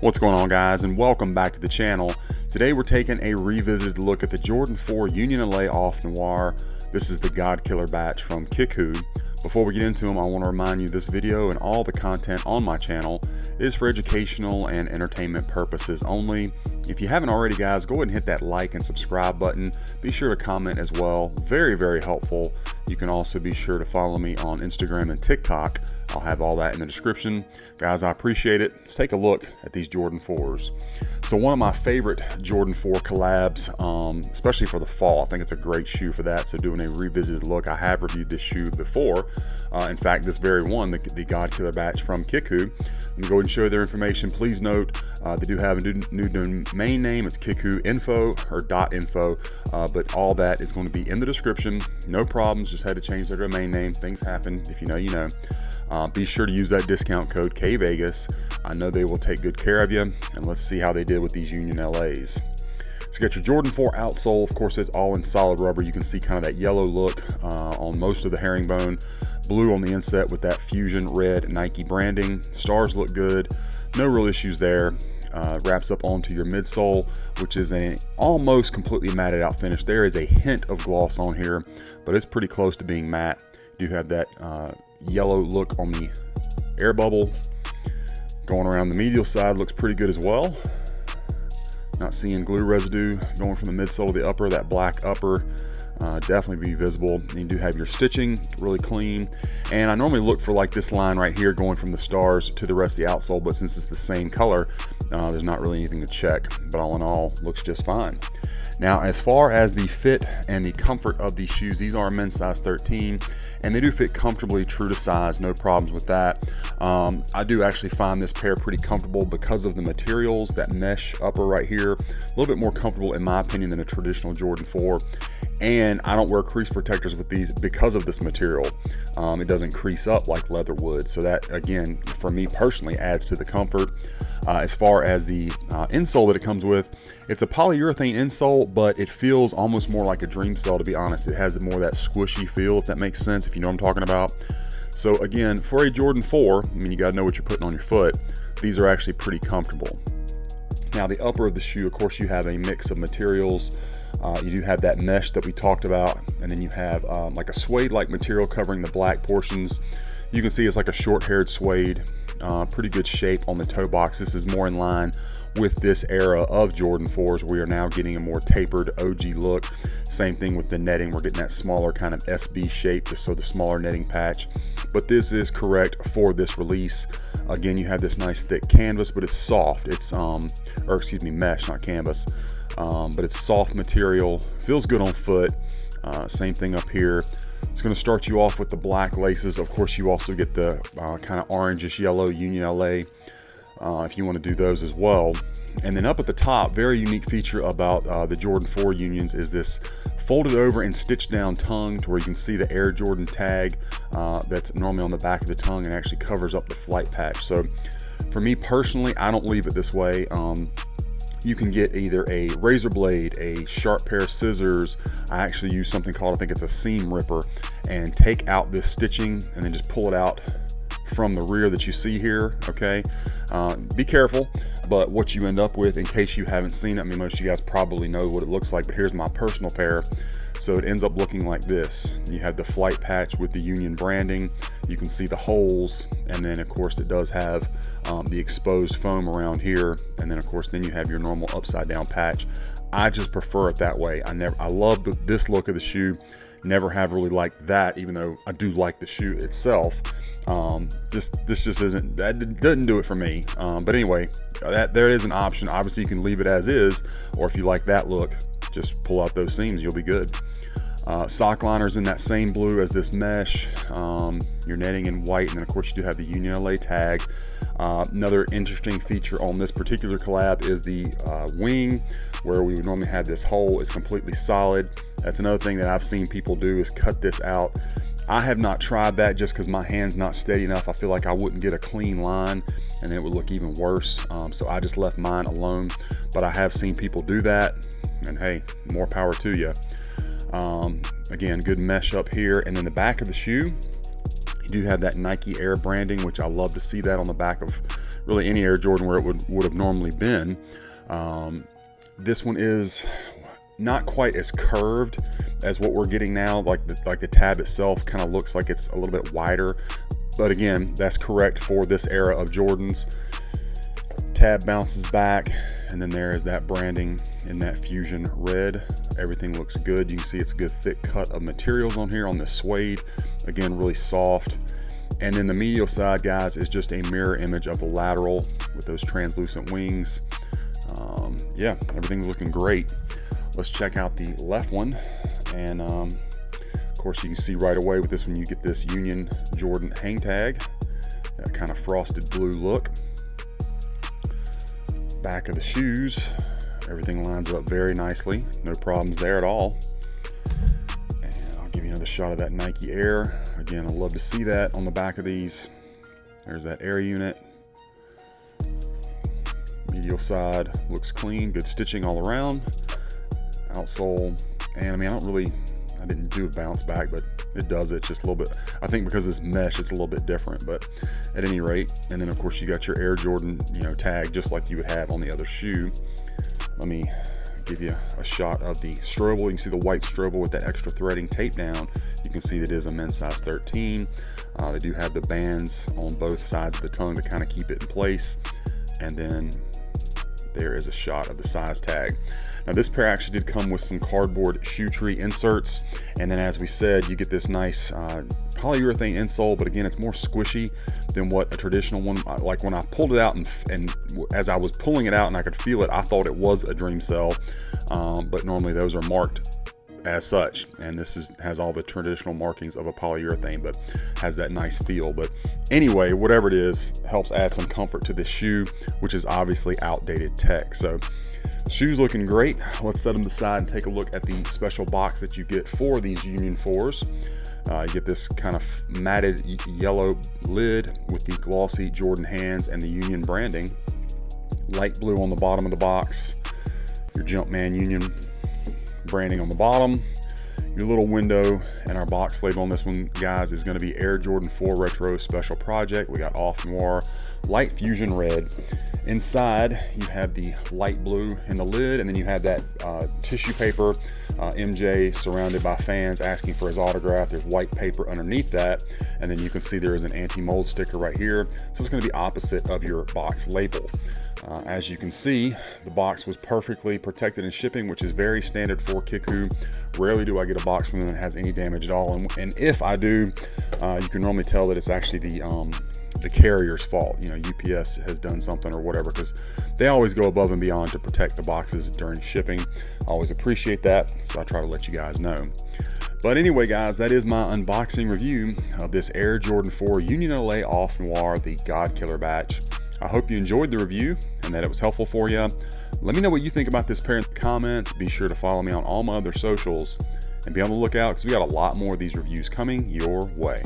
What's going on, guys, and welcome back to the channel. Today we're taking a revisited look at the Jordan 4 Union LA Off Noir. This is the God Killer batch from Kickwho. Before we get into them, I want to remind you this video and all the content on my channel is for educational and entertainment purposes only. If you haven't already, guys, go ahead and hit that like and subscribe button. Be sure to comment as well. Very, very helpful. You can also be sure to follow me on Instagram and TikTok. I'll have all that in the description. Guys, I appreciate it. Let's take a look at these Jordan 4s. So one of my favorite Jordan 4 collabs, especially for the fall. I think it's a great shoe for that. So doing a revisited look, I have reviewed this shoe before. In fact, this very one, the God Killer batch from Kickwho. Let me go ahead and show you their information. Please note, they do have a new domain name. It's kickwho.info or .info, but all that is going to be in the description. No problems, just had to change their domain name. Things happen. If you know, you know. Be sure to use that discount code kvegas. I know they will take good care of you, and let's see how they did with these Union LAs. So you got your Jordan 4 outsole. Of course, it's all in solid rubber. You can see kind of that yellow look on most of the herringbone. Blue on the inset with that fusion red Nike branding. Stars look good. No real issues there. Wraps up onto your midsole, which is an almost completely matted out finish. There is a hint of gloss on here, but it's pretty close to being matte. You do have that yellow look on the air bubble. Going around the medial side looks pretty good as well. Not seeing glue residue going from the midsole to the upper. That black upper definitely be visible. And you do have your stitching really clean, and I normally look for like this line right here going from the stars to the rest of the outsole, but since it's the same color, there's not really anything to check. But all in all, looks just fine. Now, as far as the fit and the comfort of these shoes, these are men's size 13, and they do fit comfortably, true to size, no problems with that. I do actually find this pair pretty comfortable because of the materials. That mesh upper right here, a little bit more comfortable in my opinion than a traditional Jordan 4. And I don't wear crease protectors with these because of this material. It doesn't crease up like leather would. So that, again, for me personally, adds to the comfort. As far as the insole that it comes with, it's a polyurethane insole, but it feels almost more like a dream cell, to be honest. It has more of that squishy feel, if that makes sense, if you know what I'm talking about. So again, for a Jordan 4, I mean, you gotta know what you're putting on your foot. These are actually pretty comfortable. Now, the upper of the shoe, of course, you have a mix of materials. You do have that mesh that we talked about, and then you have like a suede-like material covering the black portions. You can see it's like a short-haired suede. Pretty good shape on the toe box. This is more in line with this era of Jordan 4s. We are now getting a more tapered OG look. Same thing with the netting. We're getting that smaller kind of SB shape, so the smaller netting patch. But this is correct for this release. Again, you have this nice thick canvas, but it's soft. It's mesh, not canvas. But it's soft material, feels good on foot. Same thing up here. It's going to start you off with the black laces. Of course, you also get the kind of orangish yellow Union LA if you want to do those as well. And then up at the top, very unique feature about the Jordan 4 Unions is this folded over and stitched down tongue to where you can see the Air Jordan tag that's normally on the back of the tongue and actually covers up the flight patch. So for me personally, I don't leave it this way. You can get either a razor blade, a sharp pair of scissors. I actually use something called, I think it's a seam ripper, and take out this stitching and then just pull it out from the rear that you see here, okay? Be careful, but what you end up with, in case you haven't seen it, I mean, most of you guys probably know what it looks like, but here's my personal pair. So it ends up looking like this. You have the flight patch with the Union branding. You can see the holes, and then of course it does have the exposed foam around here, and then of course then you have your normal upside down patch. I just prefer it that way. I love this look of the shoe. Never have really liked that, even though I do like the shoe itself. This just isn't, that doesn't do it for me. But anyway, there is an option. Obviously you can leave it as is, or if you like that look, just pull out those seams, you'll be good. Sock liners in that same blue as this mesh. Your netting in white, and then of course you do have the Union LA tag. Another interesting feature on this particular collab is the wing, where we would normally have this hole is completely solid. That's another thing that I've seen people do, is cut this out. I have not tried that just because my hand's not steady enough. I feel like I wouldn't get a clean line and it would look even worse. So I just left mine alone, but I have seen people do that, and hey, more power to you. Again, good mesh up here, and then the back of the shoe, you do have that Nike Air branding, which I love to see that on the back of really any Air Jordan where it would have normally been. This one is not quite as curved as what we're getting now. Like the tab itself kind of looks like it's a little bit wider, but again, that's correct for this era of Jordans. Tab bounces back, and then there is that branding in that fusion red. Everything looks good. You can see it's a good thick cut of materials on here on this suede. Again, really soft. And then the medial side, guys, is just a mirror image of the lateral with those translucent wings. Yeah, everything's looking great. Let's check out the left one. And of course, you can see right away with this one, you get this Union Jordan hang tag, that kind of frosted blue look. Back of the shoes, everything lines up very nicely. No problems there at all. And I'll give you another shot of that Nike Air. Again, I love to see that on the back of these. There's that Air unit. Medial side looks clean, good stitching all around. Outsole, and I mean, I didn't do a bounce back, but it does it just a little bit. I think because it's mesh, it's a little bit different, but at any rate. And then of course you got your Air Jordan, tag just like you would have on the other shoe. Let me give you a shot of the strobel. You can see the white strobel with that extra threading tape down. You can see that it is a men's size 13. They do have the bands on both sides of the tongue to kind of keep it in place. And then there is a shot of the size tag. Now this pair actually did come with some cardboard shoe tree inserts, and then as we said, you get this nice polyurethane insole, but again, it's more squishy than what a traditional one. Like when I pulled it out and as I was pulling it out and I could feel it, I thought it was a Dream Cell, but normally those are marked as such, and this has all the traditional markings of a polyurethane, but has that nice feel. But anyway, whatever it is, helps add some comfort to this shoe, which is obviously outdated tech. So shoes looking great. Let's set them aside and take a look at the special box that you get for these Union 4s. You get this kind of matted yellow lid with the glossy Jordan hands and the Union branding. Light blue on the bottom of the box. Your Jumpman Union branding on the bottom. Your little window, and our box label on this one, guys, is going to be Air Jordan 4 Retro Special Project. We got Off Noir, light fusion red. Inside, you have the light blue in the lid, and then you have that tissue paper, MJ surrounded by fans asking for his autograph. There's white paper underneath that, and then you can see there is an anti-mold sticker right here. So it's going to be opposite of your box label. As you can see, the box was perfectly protected in shipping, which is very standard for Kickwho. Rarely do I get a box from them that has any damage at all, and if I do, you can normally tell that it's actually the carrier's fault. UPS has done something or whatever, because they always go above and beyond to protect the boxes during shipping. I always appreciate that, so I try to let you guys know. But anyway, guys, that is my unboxing review of this Air Jordan 4 Union LA Off Noir, the God Killer batch. I hope you enjoyed the review and that it was helpful for you. Let me know what you think about this pair in the comments. Be sure to follow me on all my other socials and be on the lookout, because we got a lot more of these reviews coming your way.